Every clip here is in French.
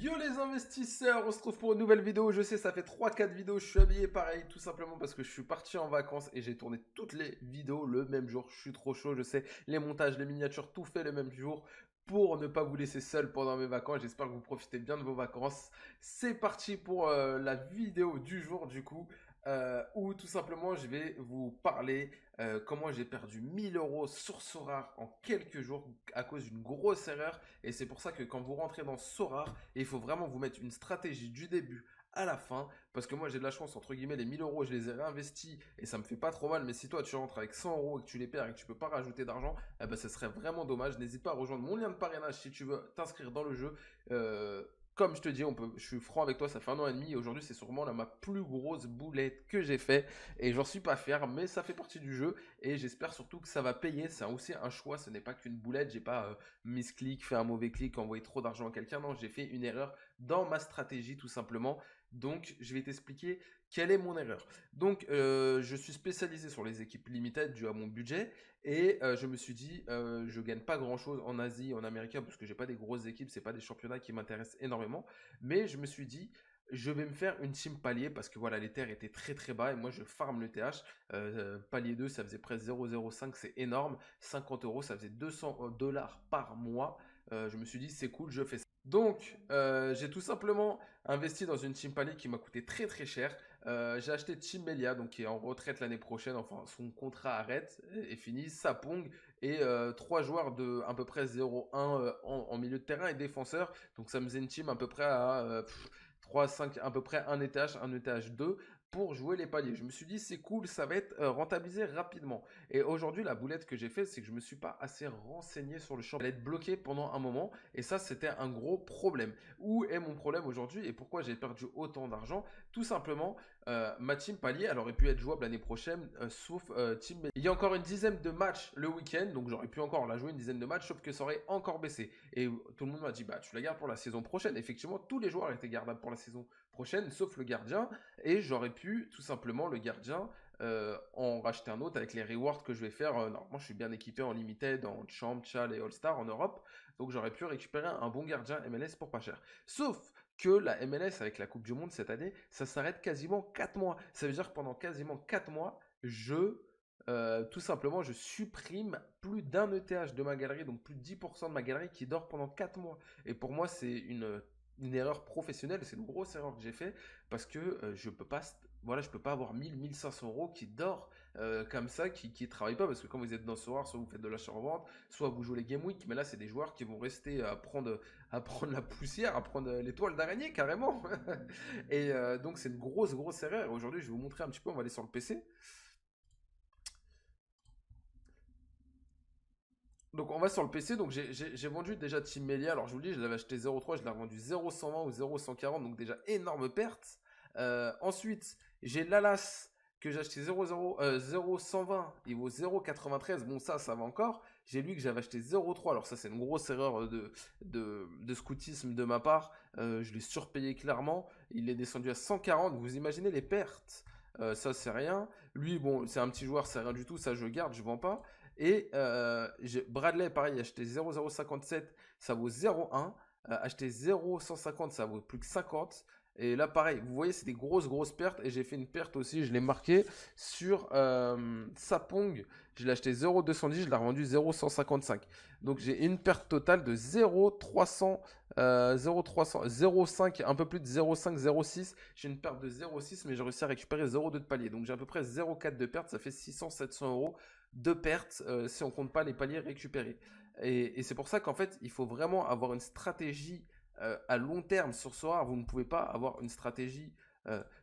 Yo les investisseurs, on se retrouve pour une nouvelle vidéo. Je sais, ça fait 3-4 vidéos, je suis habillé pareil, tout simplement parce que je suis parti en vacances et j'ai tourné toutes les vidéos le même jour. Je suis trop chaud, je sais, les montages, les miniatures, tout fait le même jour pour ne pas vous laisser seul pendant mes vacances. J'espère que vous profitez bien de vos vacances. C'est parti pour la vidéo du jour du coup. Où tout simplement je vais vous parler comment j'ai perdu 1000 euros sur Sorare en quelques jours à cause d'une grosse erreur. Et c'est pour ça que quand vous rentrez dans Sorare, il faut vraiment vous mettre une stratégie du début à la fin. Parce que moi j'ai de la chance, entre guillemets, les 1000 euros je les ai réinvestis et ça me fait pas trop mal. Mais si toi tu rentres avec 100 euros et que tu les perds et que tu peux pas rajouter d'argent, eh ben, ça serait vraiment dommage. N'hésite pas à rejoindre mon lien de parrainage si tu veux t'inscrire dans le jeu. Comme je te dis, je suis franc avec toi, ça fait 1 an et demi et aujourd'hui c'est sûrement ma plus grosse boulette que j'ai fait et j'en suis pas fier, mais ça fait partie du jeu et j'espère surtout que ça va payer. C'est aussi un choix, ce n'est pas qu'une boulette. J'ai pas misclick, fait un mauvais clic, envoyé trop d'argent à quelqu'un. Non, j'ai fait une erreur dans ma stratégie tout simplement. Donc je vais t'expliquer quelle est mon erreur. Donc je suis spécialisé sur les équipes limited dû à mon budget et je me suis dit je gagne pas grand chose en Asie, en Amérique parce que j'ai pas des grosses équipes, c'est pas des championnats qui m'intéressent énormément. Mais je me suis dit je vais me faire une team palier parce que voilà, les terres étaient très très bas et moi je farm le TH. Palier 2, ça faisait presque 0,05, c'est énorme. 50 euros, ça faisait 200 dollars par mois. Je me suis dit c'est cool, je fais ça. Donc j'ai tout simplement investi dans une team palier qui m'a coûté très très cher. J'ai acheté Team Melia, donc qui est en retraite l'année prochaine. Enfin, son contrat arrête et finit. Sapong et 3 joueurs de à peu près 0,1 en milieu de terrain et défenseur. Donc ça me faisait une team à peu près à 3, 5, à peu près un étage 2 pour jouer les paliers. Je me suis dit c'est cool, ça va être rentabilisé rapidement. Et aujourd'hui la boulette que j'ai fait, c'est que je me suis pas assez renseigné sur le champ. Elle allait être bloquée pendant un moment et ça c'était un gros problème. Où est mon problème aujourd'hui et pourquoi j'ai perdu autant d'argent? Tout simplement, ma team palier, elle aurait pu être jouable l'année prochaine, sauf team. Il y a encore une dizaine de matchs le week-end, donc j'aurais pu encore la jouer une dizaine de matchs, sauf que ça aurait encore baissé. Et tout le monde m'a dit, bah tu la gardes pour la saison prochaine. Effectivement, tous les joueurs étaient gardables pour la saison prochaine, sauf le gardien. Et j'aurais pu tout simplement le gardien en racheter un autre avec les rewards que je vais faire. Normalement, je suis bien équipé en limited, en champ, chal et all-star en Europe. Donc j'aurais pu récupérer un bon gardien MLS pour pas cher. Sauf que la MLS avec la Coupe du Monde cette année, ça s'arrête quasiment 4 mois. Ça veut dire que pendant quasiment 4 mois, tout simplement, je supprime plus d'un ETH de ma galerie, donc plus de 10% de ma galerie qui dort pendant 4 mois. Et pour moi, c'est une erreur professionnelle, c'est une grosse erreur que j'ai fait parce que je peux pas, voilà, je peux pas avoir 1000-1500 euros qui dort comme ça, qui travaillent pas parce que quand vous êtes dans ce soir, soit vous faites de l'achat-revente, soit vous jouez les Game Week, mais là, c'est des joueurs qui vont rester à prendre la poussière, à prendre les toiles d'araignée carrément. Et donc, c'est une grosse, grosse erreur. Aujourd'hui, je vais vous montrer un petit peu, on va aller sur le PC. Donc on va sur le PC, donc j'ai vendu déjà Team Melia, alors je vous le dis, je l'avais acheté 0,3, je l'ai revendu 0,120 ou 0,140, donc déjà énorme perte. Ensuite, j'ai Lalas que j'ai acheté 0,120, il vaut 0,93, bon ça va encore. J'ai lui que j'avais acheté 0,3, alors ça c'est une grosse erreur de scoutisme de ma part. Je l'ai surpayé clairement, il est descendu à 140, vous imaginez les pertes. Ça c'est rien. Lui bon c'est un petit joueur, c'est rien du tout, ça je garde, je vends pas. Et Bradley, pareil, acheté 0,057, ça vaut 0,1. Acheté 0,150, ça vaut plus que 50. Et là, pareil, vous voyez, c'est des grosses, grosses pertes. Et j'ai fait une perte aussi, je l'ai marqué sur Sapong. Je l'ai acheté 0,210, je l'ai revendu 0,155. Donc j'ai une perte totale de 0,300, 0,5, un peu plus de 0,5, 0,6. J'ai une perte de 0,6, mais j'ai réussi à récupérer 0,2 de palier. Donc j'ai à peu près 0,4 de perte, ça fait 600-700 euros de pertes si on compte pas les paliers récupérés. Et c'est pour ça qu'en fait, il faut vraiment avoir une stratégie à long terme sur Sorare. Vous ne pouvez pas avoir une stratégie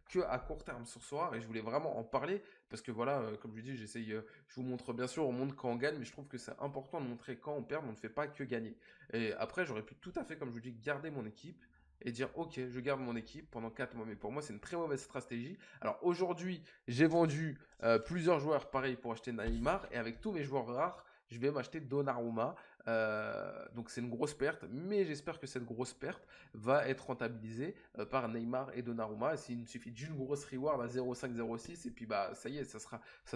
que à court terme sur Sorare. Et je voulais vraiment en parler parce que voilà, comme je dis, j'essaye, je vous montre bien sûr, on montre quand on gagne, mais je trouve que c'est important de montrer quand on perd, mais on ne fait pas que gagner. Et après, j'aurais pu tout à fait, comme je vous dis, garder mon équipe et dire ok, je garde mon équipe pendant 4 mois. Mais pour moi, c'est une très mauvaise stratégie. Alors aujourd'hui, j'ai vendu plusieurs joueurs pareil pour acheter Neymar et avec tous mes joueurs rares, je vais m'acheter Donnarumma. Donc c'est une grosse perte, mais j'espère que cette grosse perte va être rentabilisée par Neymar et Donnarumma. S'il me suffit d'une grosse reward à 0,5-0,6 et puis bah ça y est, ça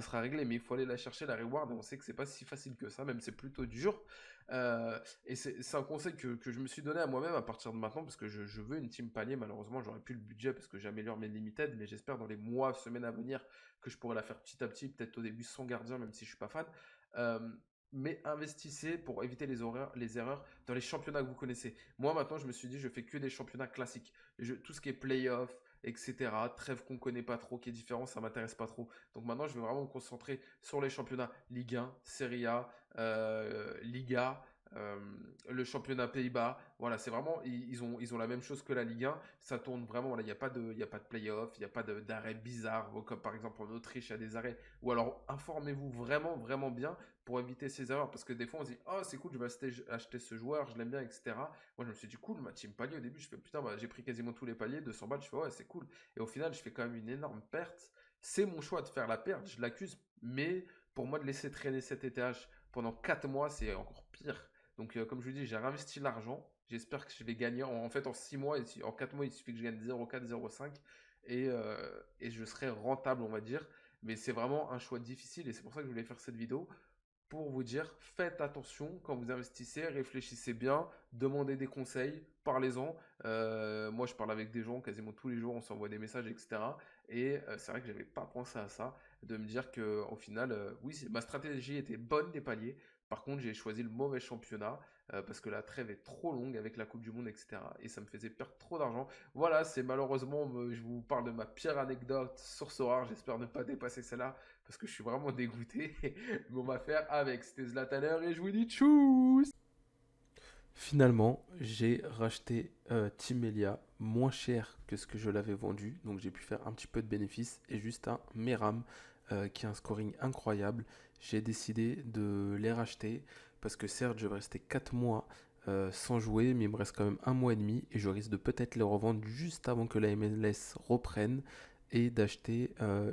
sera réglé. Mais il faut aller la chercher la reward et on sait que c'est pas si facile que ça, même c'est plutôt dur. Et c'est un conseil que je me suis donné à moi-même à partir de maintenant parce que je veux une team palier. Malheureusement, j'aurais plus le budget parce que j'améliore mes limited, mais j'espère dans les mois, semaines à venir que je pourrai la faire petit à petit, peut-être au début sans gardien, même si je suis pas fan. Euh, mais investissez pour éviter les erreurs dans les championnats que vous connaissez. Moi, maintenant, je me suis dit, je fais que des championnats classiques. Tout ce qui est playoff, etc., trêve qu'on connaît pas trop, qui est différent, ça m'intéresse pas trop. Donc maintenant, je vais vraiment me concentrer sur les championnats Ligue 1, Serie A, Liga, euh, le championnat Pays-Bas. Voilà, c'est vraiment, ils ont la même chose que la Ligue 1. Ça tourne vraiment, voilà, il n'y a pas de play-off, il n'y a pas d'arrêt bizarre, comme par exemple en Autriche, il y a des arrêts. Ou alors, informez-vous vraiment, vraiment bien pour éviter ces erreurs. Parce que des fois, on se dit, oh, c'est cool, je vais acheter ce joueur, je l'aime bien, etc. Moi, je me suis dit, cool, ma team palier au début, je fais, putain, bah, j'ai pris quasiment tous les paliers, 200 balles, je fais, ouais, c'est cool. Et au final, je fais quand même une énorme perte. C'est mon choix de faire la perte, je l'accuse, mais pour moi, de laisser traîner cet ETH pendant 4 mois, c'est encore pire. Donc, comme je vous dis, j'ai réinvesti l'argent. J'espère que je vais gagner. En fait, en 6 mois, en 4 mois, il suffit que je gagne 0,4, 0,5. Et je serai rentable, on va dire. Mais c'est vraiment un choix difficile et c'est pour ça que je voulais faire cette vidéo pour vous dire faites attention quand vous investissez, réfléchissez bien, demandez des conseils, parlez-en. Moi, je parle avec des gens quasiment tous les jours, on s'envoie des messages, etc. Et c'est vrai que j'avais pas pensé à ça, de me dire que au final, oui, ma stratégie était bonne des paliers. Par contre, j'ai choisi le mauvais championnat parce que la trêve est trop longue avec la Coupe du Monde, etc. Et ça me faisait perdre trop d'argent. Voilà, c'est malheureusement, je vous parle de ma pire anecdote sur Sora. J'espère ne pas dépasser celle-là parce que je suis vraiment dégoûté. Mais on va faire avec. C'était Zlataner et je vous dis tchuss. Finalement, j'ai racheté Team Elia moins cher que ce que je l'avais vendu. Donc j'ai pu faire un petit peu de bénéfice et juste un Meram qui a un scoring incroyable. J'ai décidé de les racheter parce que certes, je vais rester 4 mois sans jouer, mais il me reste quand même un mois et demi et je risque de peut-être les revendre juste avant que la MLS reprenne et d'acheter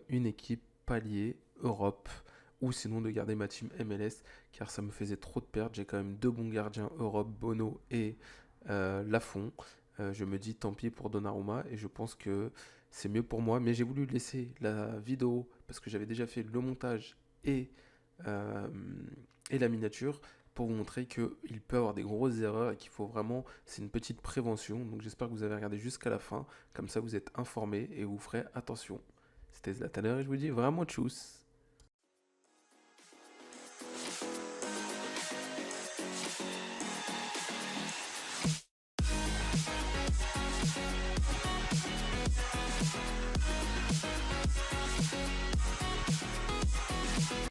une équipe palier Europe ou sinon de garder ma team MLS car ça me faisait trop de pertes. J'ai quand même deux bons gardiens Europe, Bono et Lafont. Je me dis tant pis pour Donnarumma et je pense que c'est mieux pour moi. Mais j'ai voulu laisser la vidéo parce que j'avais déjà fait le montage et, euh, et la miniature pour vous montrer qu'il peut y avoir des grosses erreurs et qu'il faut vraiment, c'est une petite prévention. Donc j'espère que vous avez regardé jusqu'à la fin. Comme ça vous êtes informés et vous ferez attention. C'était Zlataner et je vous dis vraiment tchuss.